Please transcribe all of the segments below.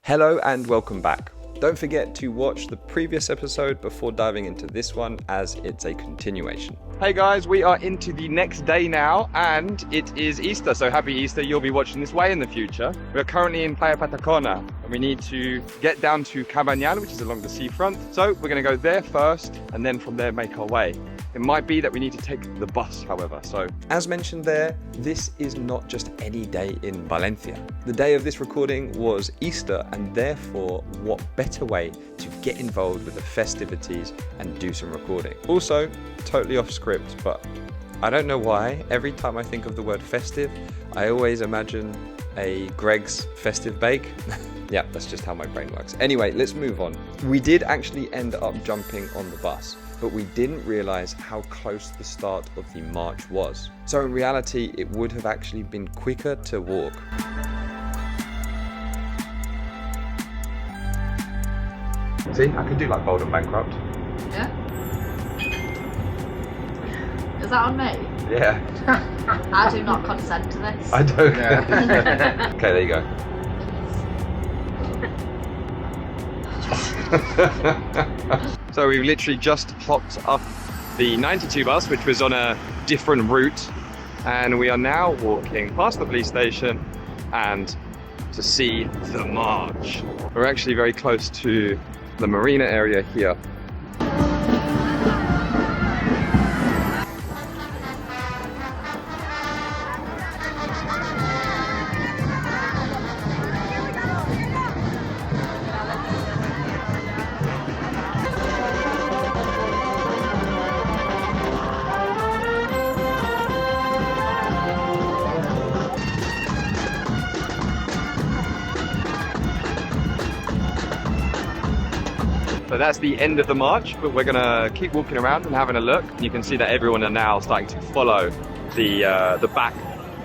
Hello and welcome back. Don't forget to watch the previous episode before diving into this one, as it's a continuation. Hey guys, we are into the next day now and it is Easter, so happy Easter. You'll be watching this way in the future. We're currently in Playa Patacona and we need to get down to Cabañal, which is along the seafront. So we're going to go there first and then from there make our way. It might be that we need to take the bus, however. So, as mentioned there, this is not just any day in Valencia. The day of this recording was Easter, and therefore, what better way to get involved with the festivities and do some recording. Also, totally off script, but I don't know why, every time I think of the word festive, I always imagine a Greg's festive bake. Yeah, that's just how my brain works. Anyway, let's move on. We did actually end up jumping on the bus, but we didn't realize how close the start of the march was. So in reality, it would have actually been quicker to walk. See, I could do like Bold and Bankrupt. Yeah? Is that on me? Yeah. I do not consent to this. I don't. Yeah. Okay, there you go. So we've literally just hopped up the 92 bus, which was on a different route, and we are now walking past the police station and to see the march. We're actually very close to the marina area here. So that's the end of the march, but we're gonna keep walking around and having a look. You can see that everyone are now starting to follow the back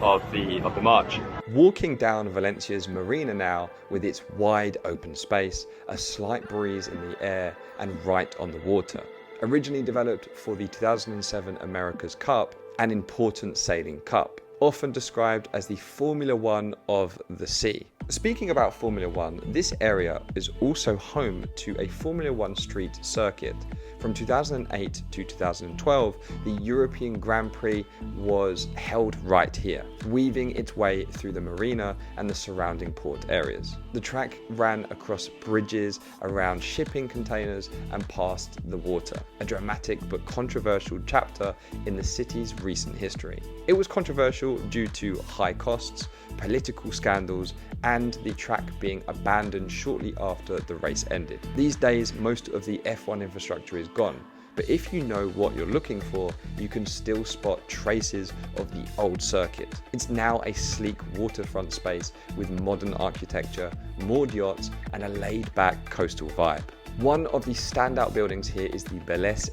of the march. Walking down Valencia's marina now, with its wide open space, a slight breeze in the air, and right on the water. Originally developed for the 2007 America's Cup, an important sailing cup, often described as the Formula One of the sea. Speaking about Formula One, this area is also home to a Formula One street circuit. From 2008 to 2012, the European Grand Prix was held right here, weaving its way through the marina and the surrounding port areas. The track ran across bridges, around shipping containers, and past the water, a dramatic but controversial chapter in the city's recent history. It was controversial due to high costs, political scandals, and the track being abandoned shortly after the race ended. These days, most of the F1 infrastructure is gone, but if you know what you're looking for, you can still spot traces of the old circuit. It's now a sleek waterfront space with modern architecture, moored yachts, and a laid-back coastal vibe. One of the standout buildings here is the Bliss,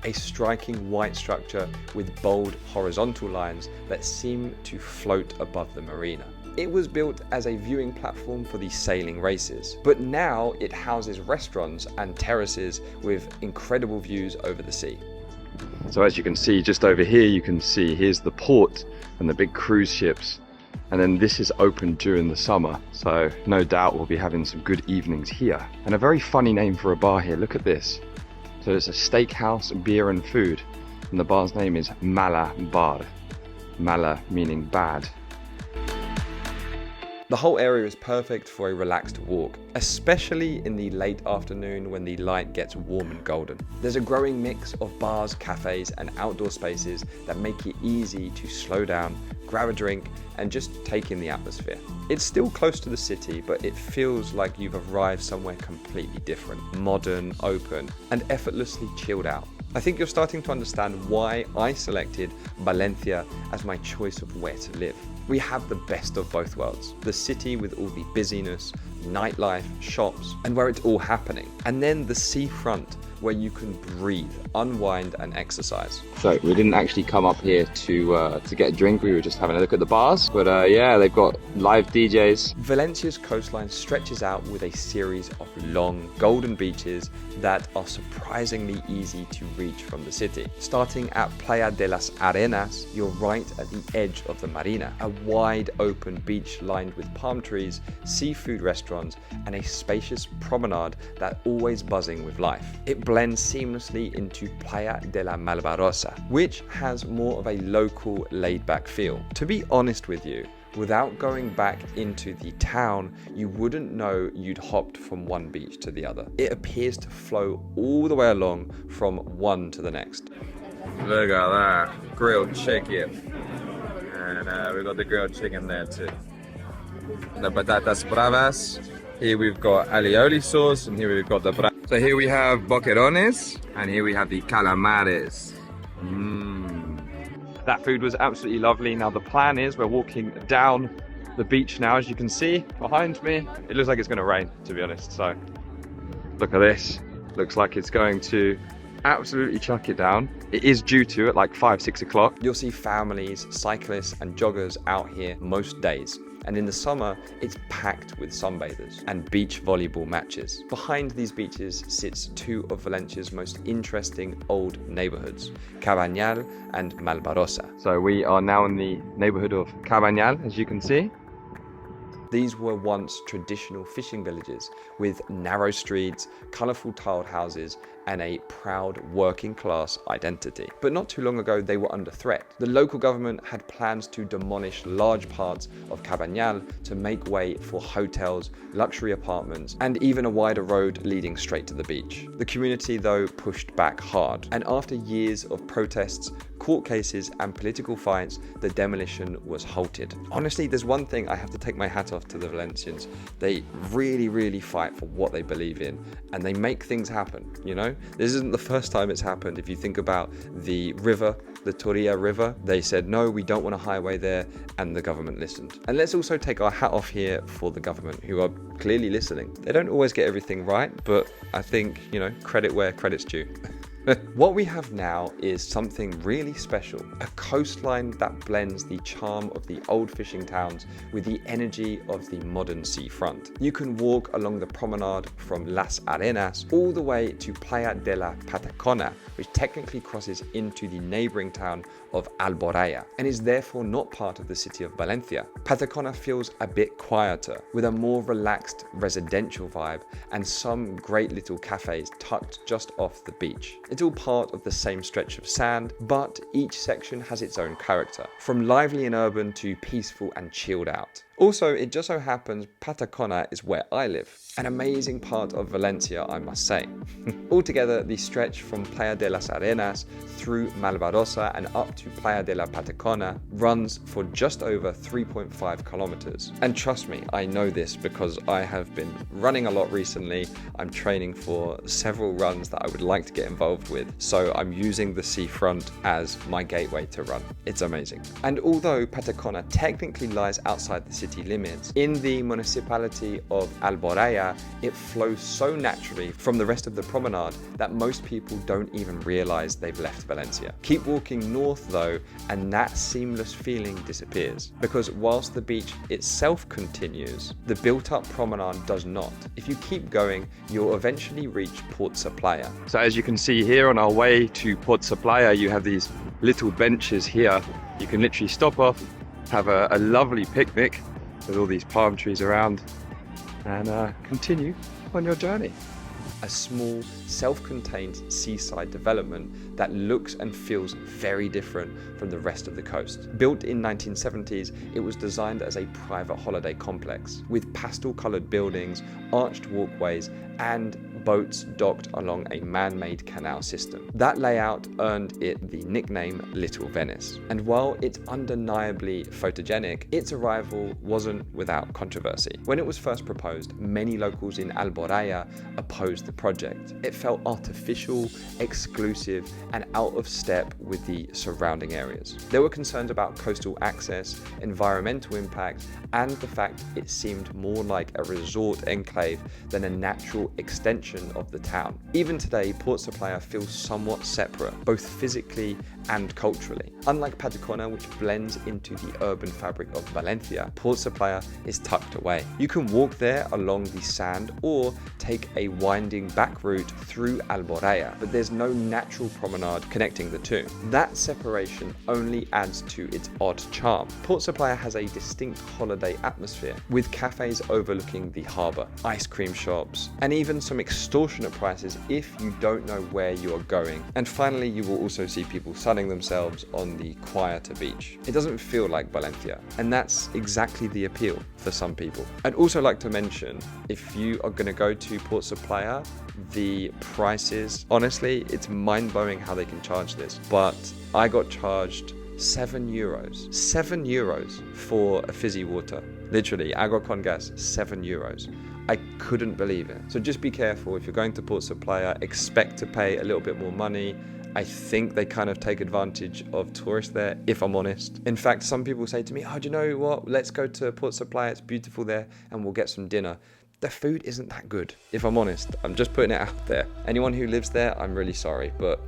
a striking white structure with bold horizontal lines that seem to float above the marina. It was built as a viewing platform for the sailing races, but now it houses restaurants and terraces with incredible views over the sea. So as you can see just over here, here's the port and the big cruise ships. And then this is open during the summer, so no doubt we'll be having some good evenings here. And a very funny name for a bar here, look at this. So it's a steakhouse, beer and food, and the bar's name is Mala Bar. Mala meaning bad. The whole area is perfect for a relaxed walk, especially in the late afternoon when the light gets warm and golden. There's a growing mix of bars, cafes, and outdoor spaces that make it easy to slow down, grab a drink, and just take in the atmosphere. It's still close to the city, but it feels like you've arrived somewhere completely different, modern, open, and effortlessly chilled out. I think you're starting to understand why I selected Valencia as my choice of where to live. We have the best of both worlds. The city with all the busyness, nightlife, shops, and where it's all happening. And then the seafront, where you can breathe, unwind, and exercise. So we didn't actually come up here to get a drink. We were just having a look at the bars. But yeah, they've got live DJs. Valencia's coastline stretches out with a series of long, golden beaches that are surprisingly easy to reach from the city. Starting at Playa de las Arenas, you're right at the edge of the marina, a wide open beach lined with palm trees, seafood restaurants, restaurants, and a spacious promenade that's always buzzing with life. It blends seamlessly into Playa de la Malvarrosa, which has more of a local laid-back feel. To be honest with you, without going back into the town, you wouldn't know you'd hopped from one beach to the other. It appears to flow all the way along from one to the next. Look at that, grilled chicken. And we've got the grilled chicken there too. The patatas bravas. Here we've got alioli sauce, and here we've got the So here we have boquerones, and here we have the calamares. That food was absolutely lovely. Now the plan is we're walking down the beach now, as you can see behind me. It looks like it's going to rain, to be honest. So look at this. Looks like it's going to absolutely chuck it down. It is due to at like 5-6 o'clock. You'll see families, cyclists and joggers out here most days. And in the summer, it's packed with sunbathers and beach volleyball matches. Behind these beaches sits two of Valencia's most interesting old neighborhoods, Cabanyal and Malvarrosa. So we are now in the neighborhood of Cabanyal, as you can see. These were once traditional fishing villages with narrow streets, colourful tiled houses, and a proud working class identity. But not too long ago, they were under threat. The local government had plans to demolish large parts of Cabanyal to make way for hotels, luxury apartments, and even a wider road leading straight to the beach. The community, though, pushed back hard. And after years of protests, court cases, and political fights, the demolition was halted. Honestly, there's one thing I have to take my hat off to the Valencians. They really, really fight for what they believe in, and they make things happen, you know? This isn't the first time it's happened. If you think about the river, the Torilla River, they said, no, we don't want a highway there, and the government listened. And let's also take our hat off here for the government, who are clearly listening. They don't always get everything right, but I think, you know, credit where credit's due. What we have now is something really special, a coastline that blends the charm of the old fishing towns with the energy of the modern seafront. You can walk along the promenade from Las Arenas all the way to Playa de la Patacona, which technically crosses into the neighboring town of Alboraya and is therefore not part of the city of Valencia. Patacona feels a bit quieter, with a more relaxed residential vibe and some great little cafes tucked just off the beach. It's all part of the same stretch of sand, but each section has its own character, from lively and urban to peaceful and chilled out. Also, it just so happens Patacona is where I live. An amazing part of Valencia, I must say. Altogether, the stretch from Playa de las Arenas through Malvarrosa and up to Playa de la Patacona runs for just over 3.5 kilometers. And trust me, I know this because I have been running a lot recently. I'm training for several runs that I would like to get involved with. So I'm using the seafront as my gateway to run. It's amazing. And although Patacona technically lies outside the city limits, in the municipality of Alboraya, it flows so naturally from the rest of the promenade that most people don't even realize they've left Valencia. Keep walking north though, and that seamless feeling disappears. Because whilst the beach itself continues, the built-up promenade does not. If you keep going, you'll eventually reach Port Saplaya. So as you can see here on our way to Port Saplaya, you have these little benches here. You can literally stop off, have a lovely picnic with all these palm trees around, and continue on your journey. A small, self-contained seaside development that looks and feels very different from the rest of the coast. Built in 1970s, it was designed as a private holiday complex with pastel-colored buildings, arched walkways, and boats docked along a man-made canal system. That layout earned it the nickname Little Venice. And while it's undeniably photogenic, its arrival wasn't without controversy. When it was first proposed, many locals in Alboraya opposed the project. It felt artificial, exclusive, and out of step with the surrounding areas. There were concerns about coastal access, environmental impact, and the fact it seemed more like a resort enclave than a natural extension of the town. Even today, Port Saplaya feels somewhat separate, both physically and culturally. Unlike Patacona, which blends into the urban fabric of Valencia, Port Saplaya is tucked away. You can walk there along the sand or take a wine winding back route through Alboraya, but there's no natural promenade connecting the two. That separation only adds to its odd charm. Port Saplaya has a distinct holiday atmosphere, with cafes overlooking the harbour, ice cream shops, and even some extortionate prices if you don't know where you are going. And finally, you will also see people sunning themselves on the quieter beach. It doesn't feel like Valencia, and that's exactly the appeal for some people. I'd also like to mention, if you are going to go to Port Saplaya, the prices, honestly, it's mind-blowing how they can charge this, but I got charged €7 for a fizzy water. Literally, agua con gas, €7. I couldn't believe it. So just be careful if you're going to Port Saplaya, expect to pay a little bit more money. I think they kind of take advantage of tourists there, if I'm honest. In fact, some people say to me, oh, do you know what? Let's go to Port Saplaya, it's beautiful there, and we'll get some dinner. The food isn't that good, if I'm honest. I'm just putting it out there. Anyone who lives there, I'm really sorry, but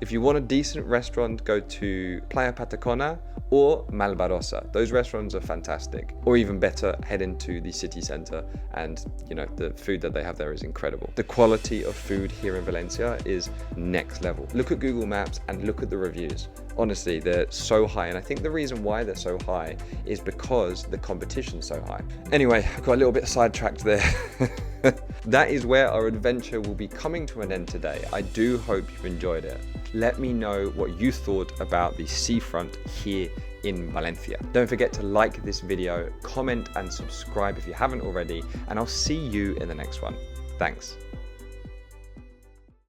if you want a decent restaurant, go to Playa Patacona or Malvarrosa. Those restaurants are fantastic. Or even better, head into the city center, and the food that they have there is incredible. The quality of food here in Valencia is next level. Look at Google Maps and look at the reviews. Honestly, they're so high, and I think the reason why they're so high is because the competition's so high. Anyway, I got a little bit sidetracked there. That is where our adventure will be coming to an end today. I do hope you've enjoyed it. Let me know what you thought about the seafront here in Valencia. Don't forget to like this video, comment and subscribe if you haven't already, and I'll see you in the next one. Thanks.